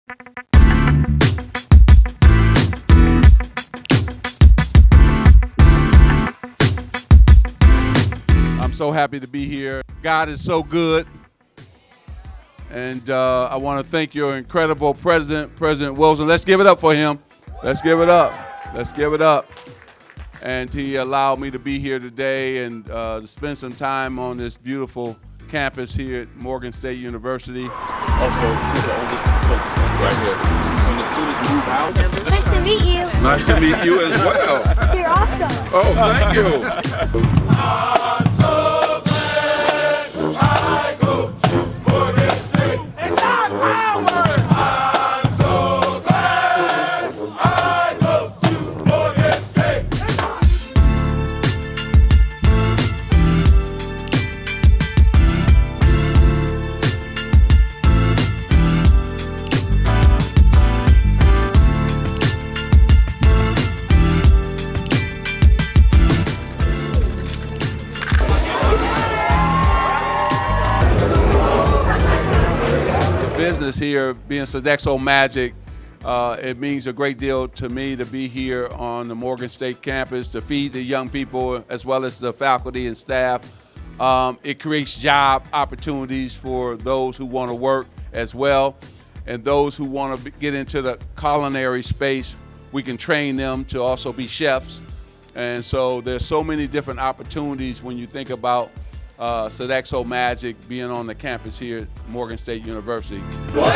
I'm so happy to be here. God is so good. And I want to thank your incredible president, President Wilson. Let's give it up for him. Let's give it up. Let's give it up. And he allowed me to be here today and to spend some time on this beautiful campus here at Morgan State University. Also, to the oldest facility center right here. When the students move out. Nice to meet you. Nice to meet you as well. You're awesome. Oh, thank you. I'm so glad I go to Morgan State. It's not power. I'm so glad I go to Morgan State. Business here, being SodexoMagic, it means a great deal to me to be here on the Morgan State campus to feed the young people as well as the faculty and staff. It creates job opportunities for those who want to work as well, and those who want to get into the culinary space, we can train them to also be chefs. And so there's so many different opportunities when you think about SodexoMagic being on the campus here at Morgan State University. Morgan